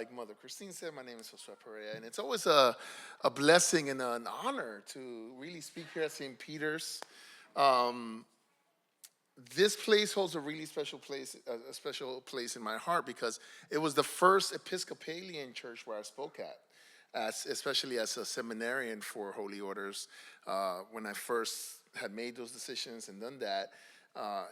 like Mother Christine said, my name is Josué Perea, and it's always a blessing and an honor to really speak here at St. Peter's. Um, this place holds a really a special place in my heart because it was the first Episcopalian church where I spoke at, especially as a seminarian for Holy Orders. When I first had made those decisions and done that,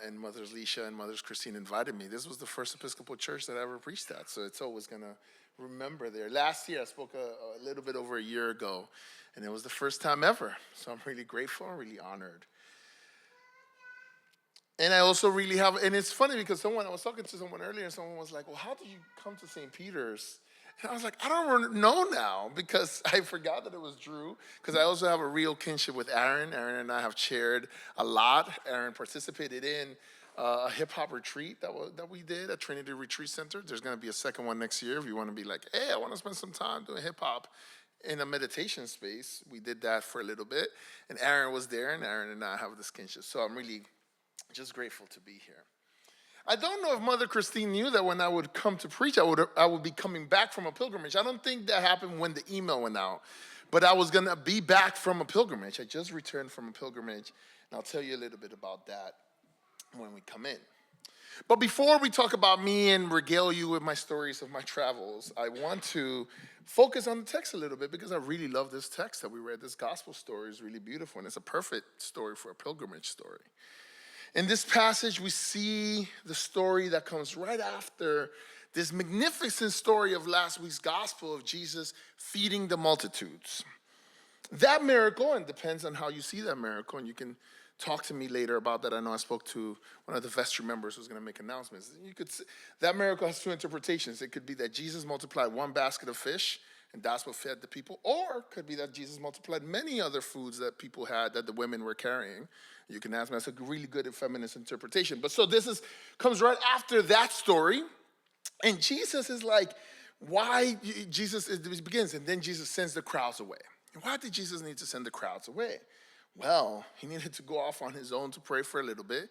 and Mothers Leisha and Mothers Christine invited me. This was the first Episcopal church that I ever preached at, so it's always going to remember there. Last year, I spoke a little bit over a year ago, and it was the first time ever, so I'm really grateful and really honored. And I also really have, and it's funny because I was talking to someone earlier, and someone was like, well, how did you come to St. Peter's? And I was like, I don't know now because I forgot that it was Drew. Because I also have a real kinship with Aaron. Aaron and I have shared a lot. Aaron participated in a hip hop retreat that we did at Trinity Retreat Center. There's going to be a second one next year if you want to be like, hey, I want to spend some time doing hip hop in a meditation space. We did that for a little bit. And Aaron was there, and Aaron and I have this kinship. So I'm really just grateful to be here. I don't know if Mother Christine knew that when I would come to preach, I would be coming back from a pilgrimage. I don't think that happened when the email went out, but I was going to be back from a pilgrimage. I just returned from a pilgrimage, and I'll tell you a little bit about that when we come in. But before we talk about me and regale you with my stories of my travels, I want to focus on the text a little bit because I really love this text that we read. This gospel story is really beautiful, and it's a perfect story for a pilgrimage story. In this passage, we see the story that comes right after this magnificent story of last week's gospel of Jesus feeding the multitudes. That miracle, and depends on how you see that miracle, and you can talk to me later about that. I know I spoke to one of the vestry members who's going to make announcements. That miracle has two interpretations. It could be that Jesus multiplied one basket of fish, and that's what fed the people. Or it could be that Jesus multiplied many other foods that people had that the women were carrying. You can ask me, that's a really good feminist interpretation. But so comes right after that story. And Jesus is like, it begins, and then Jesus sends the crowds away. And why did Jesus need to send the crowds away? Well, he needed to go off on his own to pray for a little bit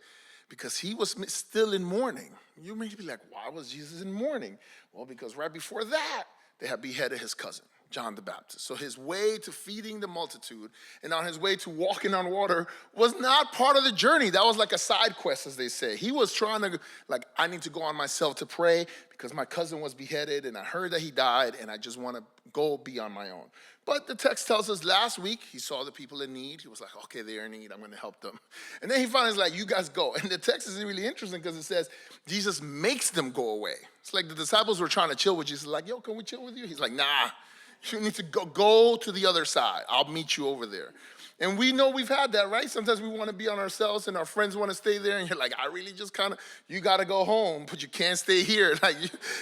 because he was still in mourning. You may be like, why was Jesus in mourning? Well, because right before that, they had beheaded his cousin, John the Baptist. So his way to feeding the multitude and on his way to walking on water was not part of the journey. That was like a side quest, as they say. He was trying to, I need to go on myself to pray because my cousin was beheaded and I heard that he died and I just want to go be on my own. But the text tells us last week, he saw the people in need. He was like, okay, they're in need. I'm going to help them. And then he finally is like, you guys go. And the text is really interesting because it says Jesus makes them go away. It's like the disciples were trying to chill with Jesus. Like, yo, can we chill with you? He's like, nah. You need to go to the other side. I'll meet you over there. And we know we've had that, right? Sometimes we want to be on ourselves and our friends want to stay there. And you're like, I really just you got to go home, but you can't stay here. Like,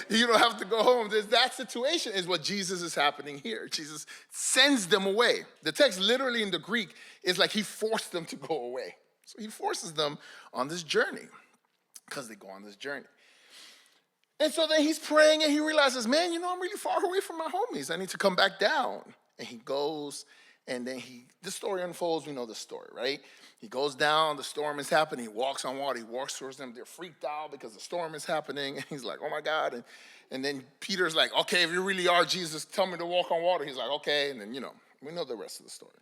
you don't have to go home. That situation is what Jesus is happening here. Jesus sends them away. The text literally in the Greek is like he forced them to go away. So he forces them on this journey because they go on this journey. And so then he's praying and he realizes, man, I'm really far away from my homies. I need to come back down. And he goes, and then the story unfolds. We know the story, right? He goes down, the storm is happening. He walks on water. He walks towards them. They're freaked out because the storm is happening. And he's like, oh my God. And then Peter's like, okay, if you really are Jesus, tell me to walk on water. He's like, okay. And then, we know the rest of the story.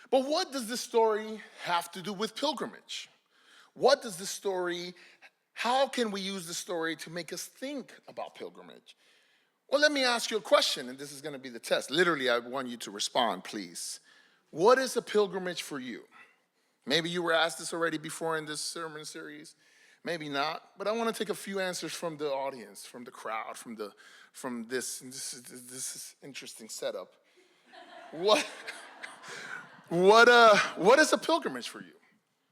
But what does this story have to do with pilgrimage? How can we use the story to make us think about pilgrimage? Well, let me ask you a question, and this is going to be the test. Literally, I want you to respond, please. What is a pilgrimage for you? Maybe you were asked this already before in this sermon series. Maybe not. But I want to take a few answers from the audience, from the crowd, from this is interesting setup. What is a pilgrimage for you?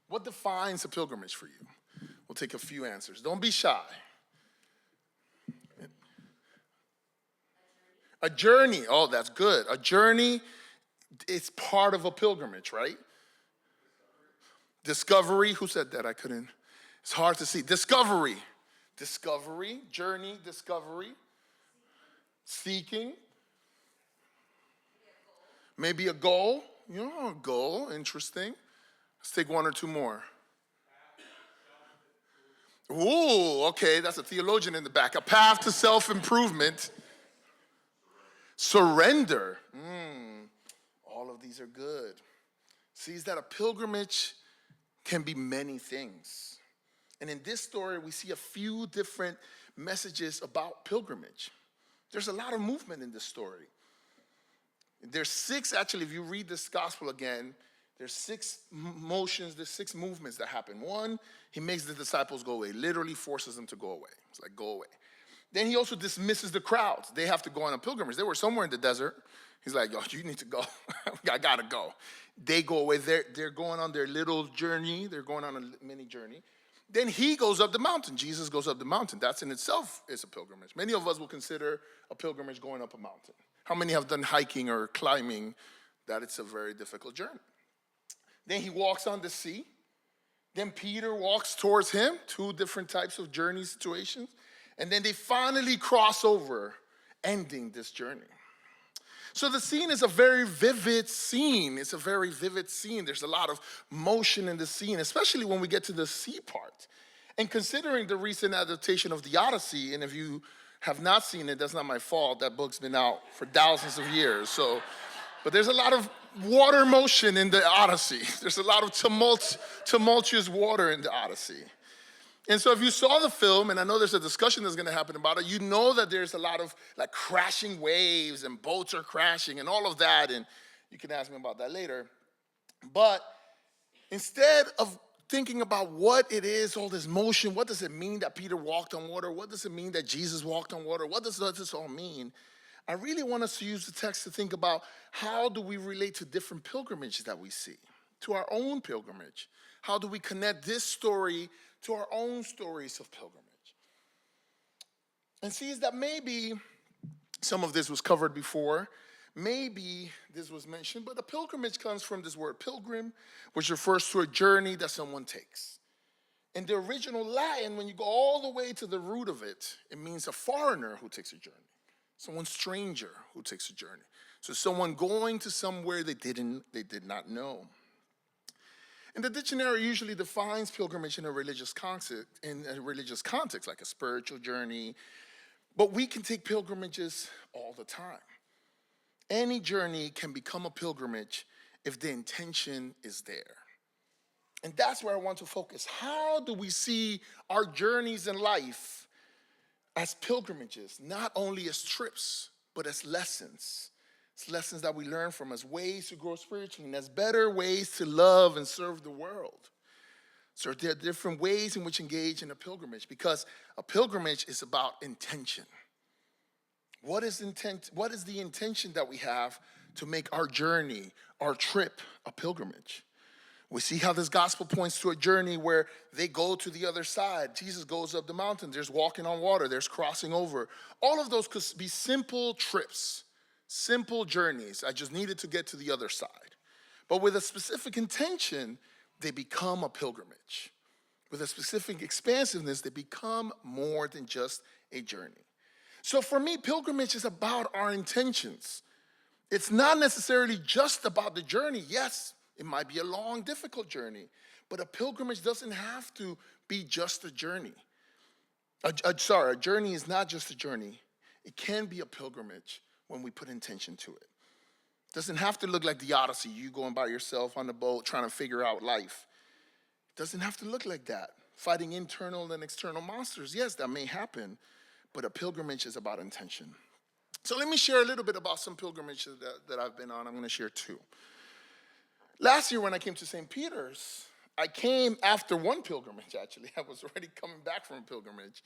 What defines a pilgrimage for you? We'll take a few answers. Don't be shy. A journey. Oh, that's good. A journey is part of a pilgrimage, right? Discovery. Who said that? I couldn't. It's hard to see. Discovery. Journey, discovery. Seeking. Maybe a goal. A goal. Interesting. Let's take one or two more. Ooh, okay, that's a theologian in the back. A path to self-improvement. Surrender. All of these are good. See, is that a pilgrimage can be many things. And in this story, we see a few different messages about pilgrimage. There's a lot of movement in this story. There's six, actually, if you read this gospel again, there's six motions, there's six movements that happen. One, he makes the disciples go away, literally forces them to go away. It's like, go away. Then he also dismisses the crowds. They have to go on a pilgrimage. They were somewhere in the desert. He's like, yo, you need to go. I gotta go. They go away. They're going on their little journey. They're going on a mini journey. Then he goes up the mountain. Jesus goes up the mountain. That's in itself is a pilgrimage. Many of us will consider a pilgrimage going up a mountain. How many have done hiking or climbing? That it's a very difficult journey. Then he walks on the sea. Then Peter walks towards him, two different types of journey situations. And then they finally cross over, ending this journey. So the scene is a very vivid scene. It's a very vivid scene. There's a lot of motion in the scene, especially when we get to the sea part. And considering the recent adaptation of the Odyssey, and if you have not seen it, that's not my fault. That book's been out for thousands of years. But there's a lot of water motion in the Odyssey. There's a lot of tumultuous water in the Odyssey. And so if you saw the film, and I know there's a discussion that's going to happen about it, you know that there's a lot of like crashing waves and boats are crashing and all of that. And you can ask me about that later. But instead of thinking about what it is, all this motion, what does it mean that Peter walked on water? What does it mean that Jesus walked on water? What does this all mean? I really want us to use the text to think about how do we relate to different pilgrimages that we see, to our own pilgrimage. How do we connect this story to our own stories of pilgrimage? And see, is that maybe some of this was covered before. Maybe this was mentioned, but a pilgrimage comes from this word pilgrim, which refers to a journey that someone takes. In the original Latin, when you go all the way to the root of it, it means a foreigner who takes a journey. Someone stranger who takes a journey. So someone going to somewhere they did not know. And the dictionary usually defines pilgrimage in a religious context, like a spiritual journey. But we can take pilgrimages all the time. Any journey can become a pilgrimage if the intention is there. And that's where I want to focus. How do we see our journeys in life as pilgrimages, not only as trips, but as lessons? It's lessons that we learn from, as ways to grow spiritually, and as better ways to love and serve the world. So there are different ways in which engage in a pilgrimage, because a pilgrimage is about intention. What is the intention that we have to make our journey, our trip, a pilgrimage? We see how this gospel points to a journey where they go to the other side. Jesus goes up the mountain. There's walking on water. There's crossing over. All of those could be simple trips, simple journeys. I just needed to get to the other side. But with a specific intention, they become a pilgrimage. With a specific expansiveness, they become more than just a journey. So for me, pilgrimage is about our intentions. It's not necessarily just about the journey. Yes, it might be a long, difficult journey, but a pilgrimage doesn't have to be just a journey. A journey is not just a journey. It can be a pilgrimage when we put intention to it. It doesn't have to look like the Odyssey, you going by yourself on the boat trying to figure out life. It doesn't have to look like that. Fighting internal and external monsters, yes, that may happen, but a pilgrimage is about intention. So let me share a little bit about some pilgrimages that I've been on. I'm going to share two. Last year when I came to St. Peter's, I came after one pilgrimage, actually. I was already coming back from a pilgrimage.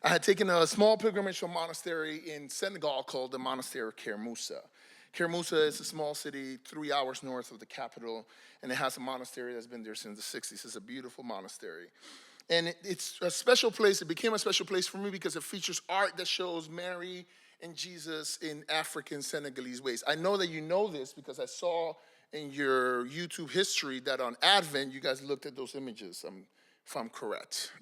I had taken a small pilgrimage to a monastery in Senegal called the monastery of Kermoussa. Kermoussa is a small city 3 hours north of the capital, and it has a monastery that's been there since the 60s. It's a beautiful monastery. And it's a special place. It became a special place for me because it features art that shows Mary and Jesus in African Senegalese ways. I know that you know this because I saw in your YouTube history that on Advent, you guys looked at those images, if I'm correct.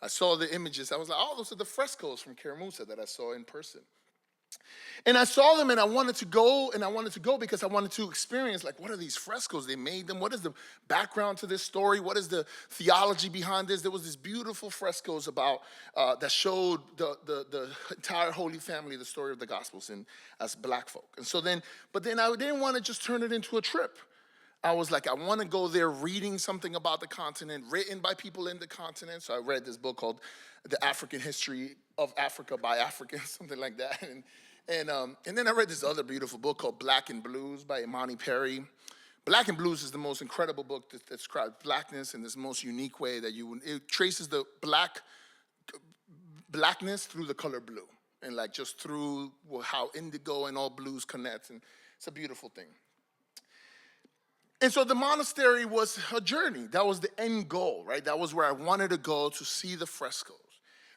I saw the images. I was like, oh, those are the frescoes from Kermoussa that I saw in person. And I saw them and I wanted to go because I wanted to experience, like, what are these frescoes? They made them. What is the background to this story? What is the theology behind this? There was these beautiful frescoes about, that showed the entire Holy Family, the story of the Gospels and as black folk. And so but then I didn't want to just turn it into a trip. I was like, I want to go there reading something about the continent, written by people in the continent. So I read this book called The African History of Africa by Africans, something like that. And then I read this other beautiful book called Black and Blues by Imani Perry. Black and Blues is the most incredible book that describes blackness in this most unique way it traces the blackness through the color blue. And like just through how indigo and all blues connect. And it's a beautiful thing. And so the monastery was a journey. That was the end goal, right? That was where I wanted to go to see the frescoes.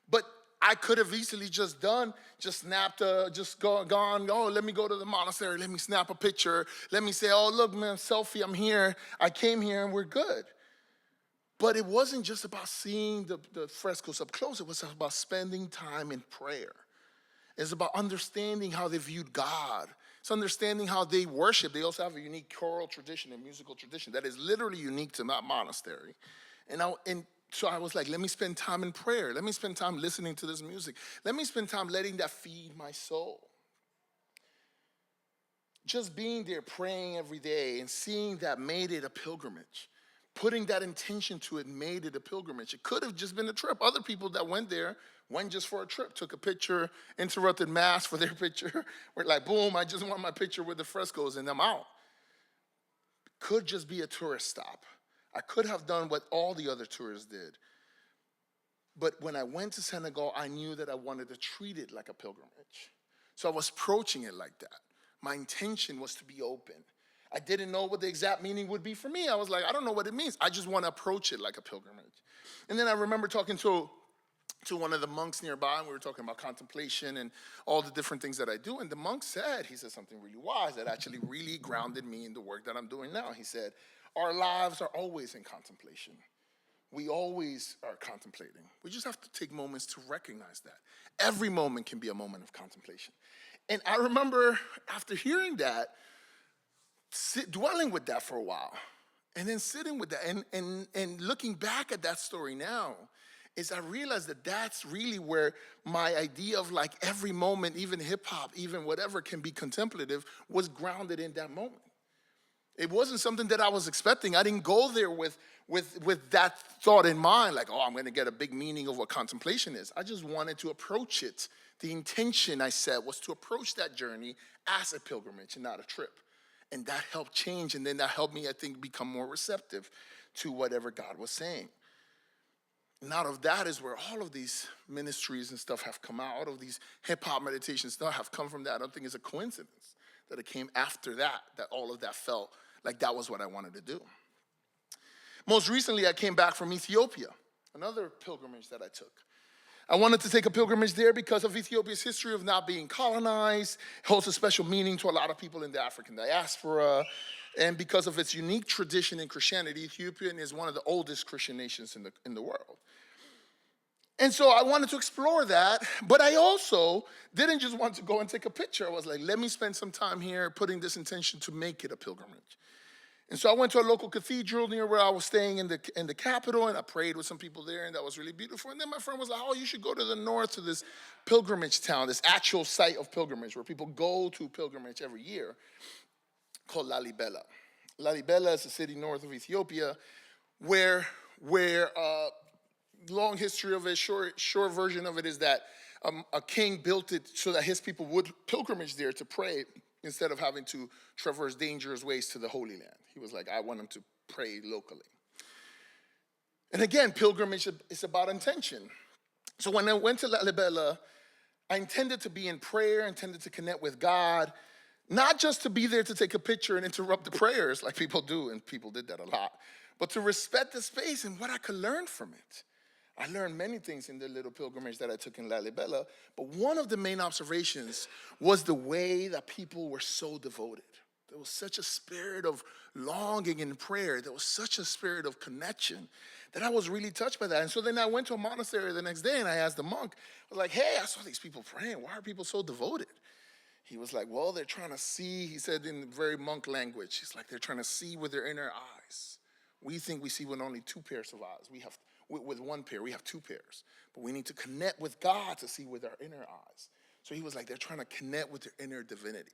But I could have easily just gone, oh, let me go to the monastery, let me snap a picture, let me say, oh, look, man, selfie, I'm here, I came here, and we're good. But it wasn't just about seeing the frescoes up close, it was about spending time in prayer. It's about understanding how they viewed God. It's understanding how they worship. They also have a unique choral tradition and musical tradition that is literally unique to that monastery. And so I was like, let me spend time in prayer. Let me spend time listening to this music. Let me spend time letting that feed my soul. Just being there, praying every day and seeing that made it a pilgrimage. Putting that intention to it made it a pilgrimage. It could have just been a trip. Other people that went there went just for a trip, took a picture, interrupted mass for their picture. We're like, boom, I just want my picture with the frescoes and I'm out. Could just be a tourist stop. I could have done what all the other tourists did. But when I went to Senegal, I knew that I wanted to treat it like a pilgrimage. So I was approaching it like that. My intention was to be open. I didn't know what the exact meaning would be for me. I was like, I don't know what it means. I just want to approach it like a pilgrimage. And then I remember talking to one of the monks nearby, and we were talking about contemplation and all the different things that I do. And the monk he said something really wise that actually really grounded me in the work that I'm doing now. He said, our lives are always in contemplation. We always are contemplating. We just have to take moments to recognize that. Every moment can be a moment of contemplation. And I remember after hearing that, dwelling with that for a while, and then sitting with that, and looking back at that story now, is I realized that that's really where my idea of like every moment, even hip hop, even whatever can be contemplative, was grounded in that moment. It wasn't something that I was expecting. I didn't go there with that thought in mind, like, oh, I'm going to get a big meaning of what contemplation is. I just wanted to approach it. The intention I set was to approach that journey as a pilgrimage and not a trip. And that helped change, and then that helped me, I think, become more receptive to whatever God was saying. And out of that is where all of these ministries and stuff have come out. All of these hip-hop meditation stuff have come from that. I don't think it's a coincidence that it came after that all of that felt like that was what I wanted to do. Most recently, I came back from Ethiopia, another pilgrimage that I took. I wanted to take a pilgrimage there because of Ethiopia's history of not being colonized. It holds a special meaning to a lot of people in the African diaspora. And because of its unique tradition in Christianity, Ethiopia is one of the oldest Christian nations in the world. And so I wanted to explore that, but I also didn't just want to go and take a picture. I was like, let me spend some time here putting this intention to make it a pilgrimage. And so I went to a local cathedral near where I was staying in the capital, and I prayed with some people there, and that was really beautiful. And then my friend was like, oh, you should go to the north to this pilgrimage town, this actual site of pilgrimage where people go to pilgrimage every year, called Lalibela. Lalibela is a city north of Ethiopia where long history of it, short version of it is that a king built it so that his people would pilgrimage there to pray instead of having to traverse dangerous ways to the Holy Land. He was like, I want them to pray locally. And again, pilgrimage is about intention. So when I went to Lalibela, I intended to be in prayer, intended to connect with God, not just to be there to take a picture and interrupt the prayers like people do, and people did that a lot, but to respect the space and what I could learn from it. I learned many things in the little pilgrimage that I took in Lalibela, but one of the main observations was the way that people were so devoted. There was such a spirit of longing and prayer. There was such a spirit of connection that I was really touched by that. And so then I went to a monastery the next day and I asked the monk, I was like, hey, I saw these people praying. Why are people so devoted? He was like, well, they're trying to see, he said in very monk language, he's like, they're trying to see with their inner eyes. We think we see with only two pairs of eyes. We have, with one pair, we have two pairs. But we need to connect with God to see with our inner eyes. So he was like, they're trying to connect with their inner divinity.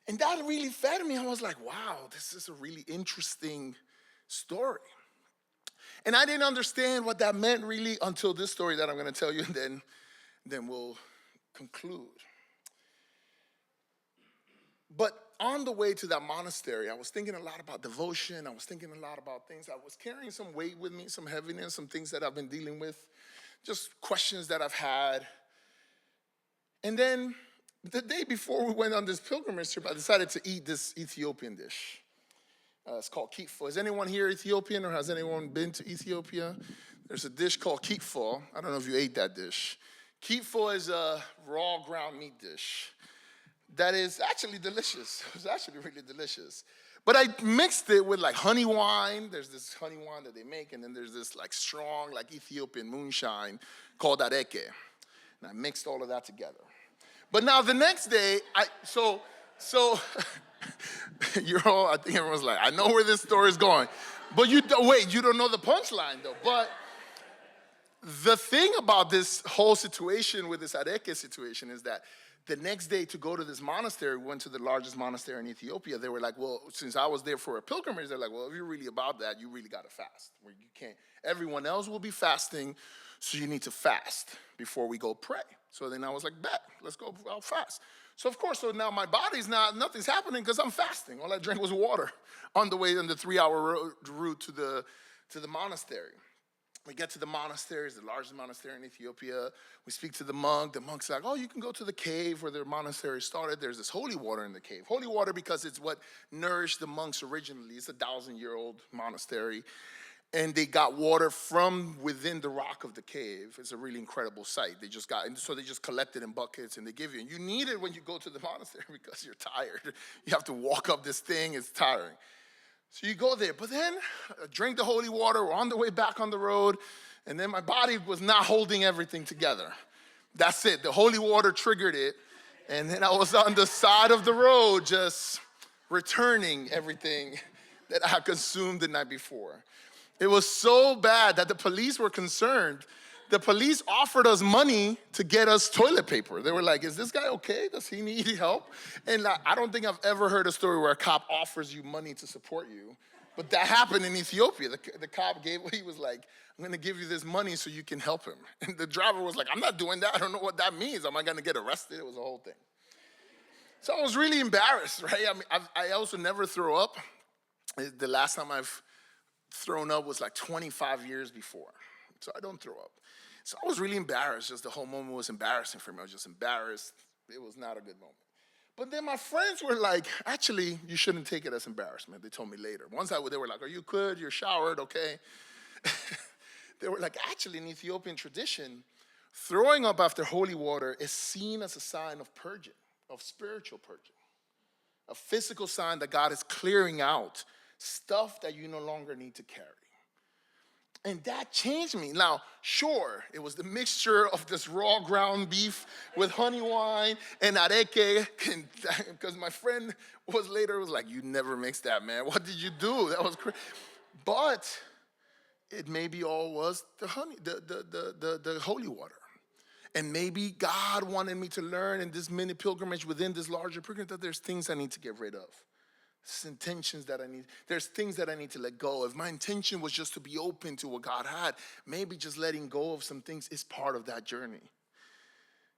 And that really fed me. I was like, wow, this is a really interesting story. And I didn't understand what that meant really until this story that I'm going to tell you, and then we'll conclude. But on the way to that monastery, I was thinking a lot about devotion. I was thinking a lot about things. I was carrying some weight with me, some heaviness, some things that I've been dealing with, just questions that I've had. And then the day before we went on this pilgrimage trip, I decided to eat this Ethiopian dish. It's called kitfo. Is anyone here Ethiopian, or has anyone been to Ethiopia? There's a dish called kitfo. I don't know if you ate that dish. Kitfo is a raw ground meat dish that is actually delicious. It's actually really delicious. But I mixed it with like honey wine. There's this honey wine that they make, and then there's this like strong like Ethiopian moonshine called areke. And I mixed all of that together. But now the next day, you're all, I think everyone's like, I know where this story is going. But you don't know the punchline though. But the thing about this whole situation with this areke situation is that the next day to go to this monastery, we went to the largest monastery in Ethiopia. They were like, well, since I was there for a pilgrimage, they're like, well, if you're really about that, you really got to fast. Where you can't, everyone else will be fasting, so you need to fast before we go pray. So then I was like, bet, let's go, I'll fast. So of course, so now my body's nothing's happening because I'm fasting. All I drank was water on the way on the 3-hour route to the monastery. We get to the monastery, it's the largest monastery in Ethiopia. We speak to the monk. The monk's like, oh, you can go to the cave where the monastery started. There's this holy water in the cave. Holy water because it's what nourished the monks originally. It's a 1,000-year-old monastery. And they got water from within the rock of the cave. It's a really incredible sight. They just collected in buckets and they give you. And you need it when you go to the monastery because you're tired. You have to walk up this thing, it's tiring. So you go there, but then drink the holy water, we're on the way back on the road, and then my body was not holding everything together. That's it, the holy water triggered it, and then I was on the side of the road just returning everything that I had consumed the night before. It was so bad that the police were concerned. The police offered us money to get us toilet paper. They were like, is this guy okay? Does he need help? And I don't think I've ever heard a story where a cop offers you money to support you. But that happened in Ethiopia. The cop he was like, I'm going to give you this money so you can help him. And the driver was like, I'm not doing that. I don't know what that means. Am I going to get arrested? It was a whole thing. So I was really embarrassed, right? I mean, I also never throw up. The last time I've thrown up was like 25 years before. So I don't throw up. So I was really embarrassed. Just the whole moment was embarrassing for me. I was just embarrassed. It was not a good moment. But then my friends were like, actually, you shouldn't take it as embarrassment. They told me later. They were like, are you good? You're showered, okay? They were like, actually, in Ethiopian tradition, throwing up after holy water is seen as a sign of purging, of spiritual purging, a physical sign that God is clearing out stuff that you no longer need to carry. And that changed me. Now, sure, it was the mixture of this raw ground beef with honey wine and areke, because my friend was like, you never mixed that, man. What did you do? That was crazy. But it maybe all was the honey, the holy water. And maybe God wanted me to learn in this mini pilgrimage within this larger pilgrimage that there's things I need to get rid of. There's things that I need to let go of. My intention was just to be open to what God had. Maybe just letting go of some things is part of that journey.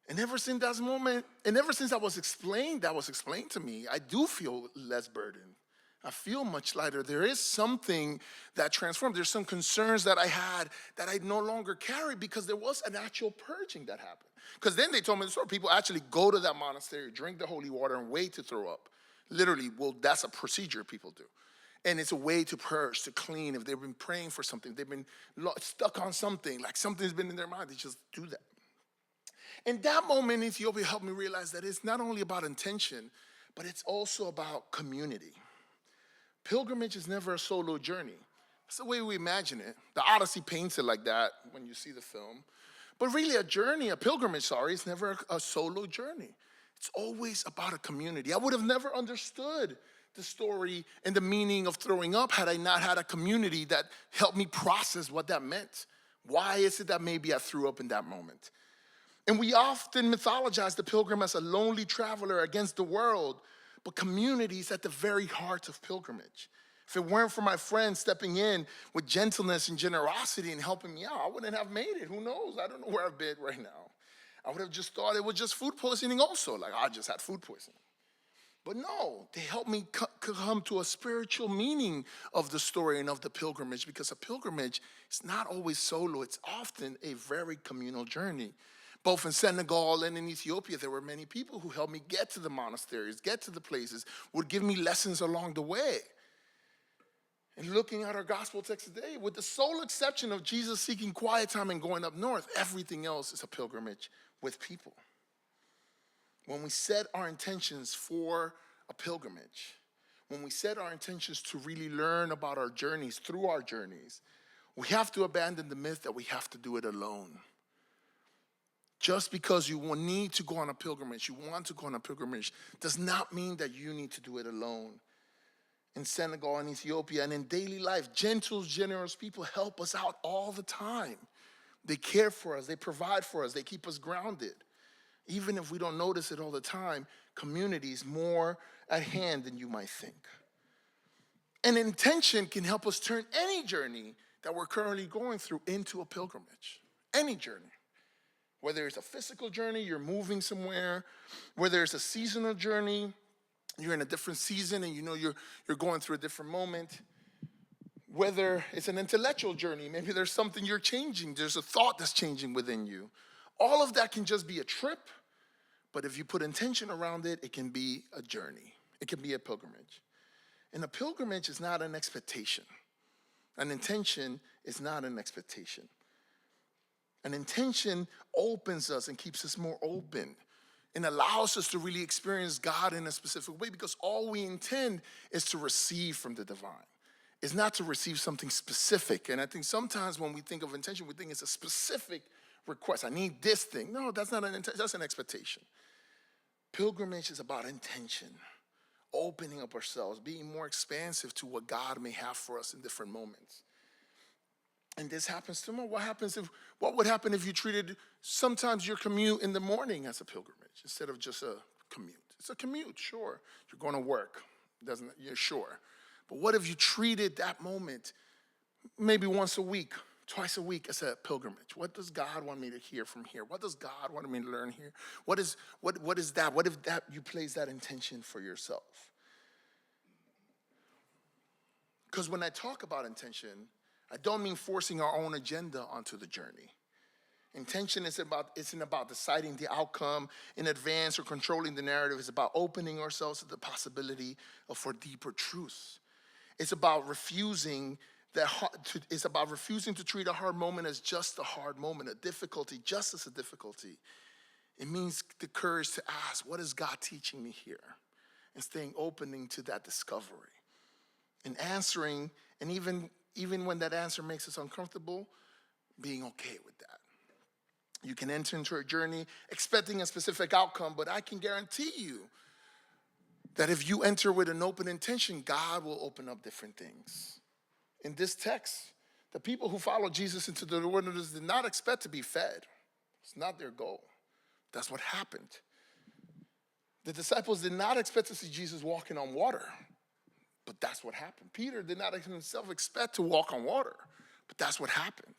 And ever since that moment, and ever since that was explained to me, I do feel less burdened. I feel much lighter. There is something that transformed. There's some concerns that I had that I no longer carry because there was an actual purging that happened. Because then they told me the story. People actually go to that monastery, drink the holy water, and wait to throw up. Literally, well, that's a procedure people do. And it's a way to purge, to clean. If they've been praying for something, they've been stuck on something, like something's been in their mind, they just do that. And that moment in Ethiopia helped me realize that it's not only about intention, but it's also about community. Pilgrimage is never a solo journey. That's the way we imagine it. The Odyssey paints it like that when you see the film. But really, a pilgrimage, is never a solo journey. It's always about a community. I would have never understood the story and the meaning of throwing up had I not had a community that helped me process what that meant. Why is it that maybe I threw up in that moment? And we often mythologize the pilgrim as a lonely traveler against the world, but community is at the very heart of pilgrimage. If it weren't for my friends stepping in with gentleness and generosity and helping me out, I wouldn't have made it. Who knows? I don't know where I've been right now. I would have just thought it was just food poisoning also, like I just had food poisoning. But no, they helped me come to a spiritual meaning of the story and of the pilgrimage, because a pilgrimage is not always solo. It's often a very communal journey. Both in Senegal and in Ethiopia, there were many people who helped me get to the monasteries, get to the places, would give me lessons along the way. And looking at our gospel text today, with the sole exception of Jesus seeking quiet time and going up north, everything else is a pilgrimage with people. When we set our intentions for a pilgrimage, when we set our intentions to really learn about our journeys, through our journeys, we have to abandon the myth that we have to do it alone. Just because you will need to go on a pilgrimage, you want to go on a pilgrimage, does not mean that you need to do it alone. In Senegal and Ethiopia and in daily life, gentle, generous people help us out all the time. They care for us, they provide for us, they keep us grounded. Even if we don't notice it all the time, community is more at hand than you might think. And intention can help us turn any journey that we're currently going through into a pilgrimage. Any journey. Whether it's a physical journey, you're moving somewhere, whether it's a seasonal journey, you're in a different season and you know you're going through a different moment. Whether it's an intellectual journey, maybe there's something you're changing, there's a thought that's changing within you. All of that can just be a trip, but if you put intention around it, it can be a journey. It can be a pilgrimage. And a pilgrimage is not an expectation. An intention is not an expectation. An intention opens us and keeps us more open and allows us to really experience God in a specific way, because all we intend is to receive from the divine. It's not to receive something specific. And I think sometimes when we think of intention, we think it's a specific request. I need this thing. No, that's not an intention, that's an expectation. Pilgrimage is about intention, opening up ourselves, being more expansive to what God may have for us in different moments. And this happens tomorrow. What would happen if you treated sometimes your commute in the morning as a pilgrimage instead of just a commute? It's a commute, sure. You're going to work. You're sure. But what if you treated that moment maybe once a week, twice a week as a pilgrimage? What does God want me to hear from here? What does God want me to learn here? What is that? What if that you place that intention for yourself? Because when I talk about intention, I don't mean forcing our own agenda onto the journey. Intention isn't about deciding the outcome in advance or controlling the narrative. It's about opening ourselves to the possibility for deeper truth. It's about refusing to treat a hard moment as just a hard moment, a difficulty just as a difficulty. It means the courage to ask, what is God teaching me here? And staying opening to that discovery. And answering, and even when that answer makes us uncomfortable, being okay with that. You can enter into a journey expecting a specific outcome, but I can guarantee you that if you enter with an open intention, God will open up different things. In this text, the people who followed Jesus into the wilderness did not expect to be fed. It's not their goal. That's what happened. The disciples did not expect to see Jesus walking on water, but that's what happened. Peter did not himself expect to walk on water, but that's what happened.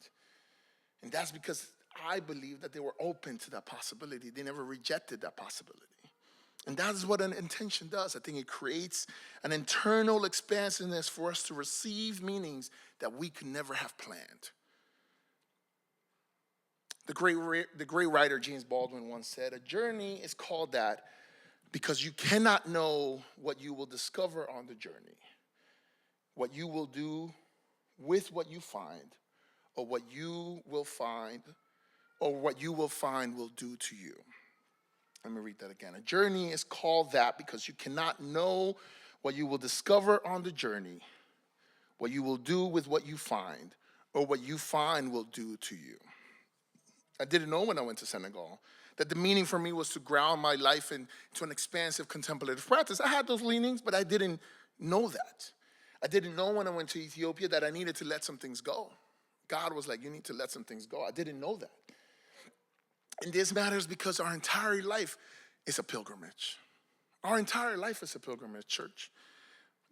And that's because I believe that they were open to that possibility. They never rejected that possibility. And that is what an intention does. I think it creates an internal expansiveness for us to receive meanings that we could never have planned. The great writer James Baldwin once said, a journey is called that because you cannot know what you will discover on the journey, what you will do with what you find, or what you will find will do to you. Let me read that again. A journey is called that because you cannot know what you will discover on the journey, what you will do with what you find, or what you find will do to you. I didn't know when I went to Senegal that the meaning for me was to ground my life into an expansive contemplative practice. I had those leanings, but I didn't know that. I didn't know when I went to Ethiopia that I needed to let some things go. God was like, you need to let some things go. I didn't know that. And this matters because our entire life is a pilgrimage. Our entire life is a pilgrimage, church.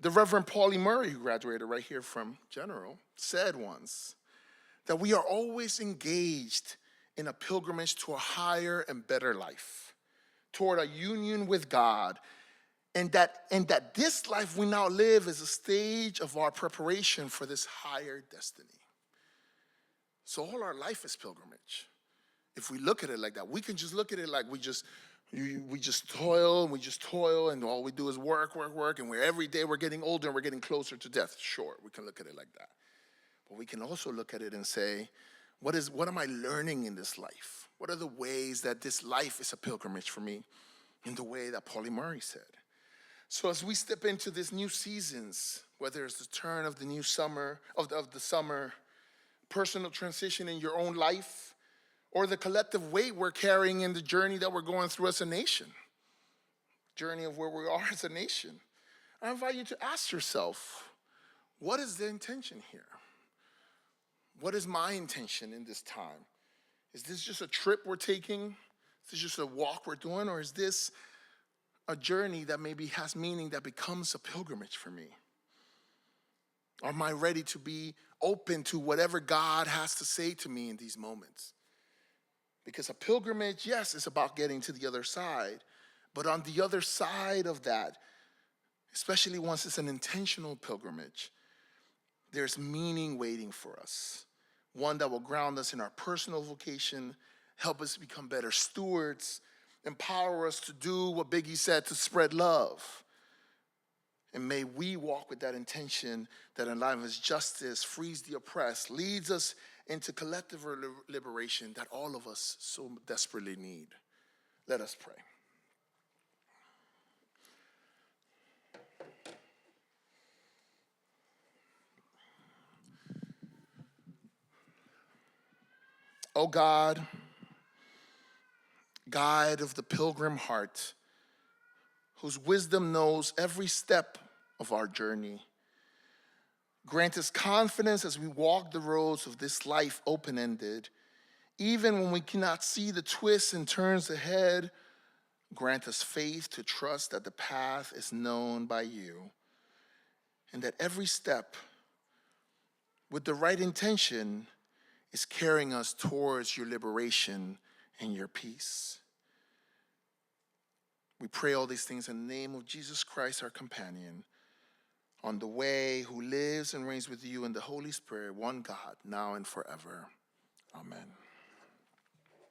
The Reverend Paulie Murray, who graduated right here from General, said once that we are always engaged in a pilgrimage to a higher and better life, toward a union with God, and that this life we now live is a stage of our preparation for this higher destiny. So all our life is pilgrimage. If we look at it like that, we can just look at it like we just toil, and all we do is work, and every day we're getting older and we're getting closer to death. Sure, we can look at it like that. But we can also look at it and say, what am I learning in this life? What are the ways that this life is a pilgrimage for me in the way that Paulie Murray said? So as we step into these new seasons, whether it's the turn of the new summer, of the summer, personal transition in your own life, or the collective weight we're carrying in the journey that we're going through as a nation, journey of where we are as a nation, I invite you to ask yourself, what is the intention here? What is my intention in this time? Is this just a trip we're taking? Is this just a walk we're doing? Or is this a journey that maybe has meaning that becomes a pilgrimage for me? Am I ready to be open to whatever God has to say to me in these moments? Because a pilgrimage, yes, is about getting to the other side. But on the other side of that, especially once it's an intentional pilgrimage, there's meaning waiting for us. One that will ground us in our personal vocation, help us become better stewards, empower us to do what Biggie said, to spread love. And may we walk with that intention that enlivens justice, frees the oppressed, leads us into collective liberation that all of us so desperately need. Let us pray. O God, guide of the pilgrim heart, whose wisdom knows every step of our journey, grant us confidence as we walk the roads of this life open-ended. Even when we cannot see the twists and turns ahead, grant us faith to trust that the path is known by you, and that every step with the right intention is carrying us towards your liberation and your peace. We pray all these things in the name of Jesus Christ, our companion, on the way, who lives and reigns with you in the Holy Spirit, one God, now and forever. Amen.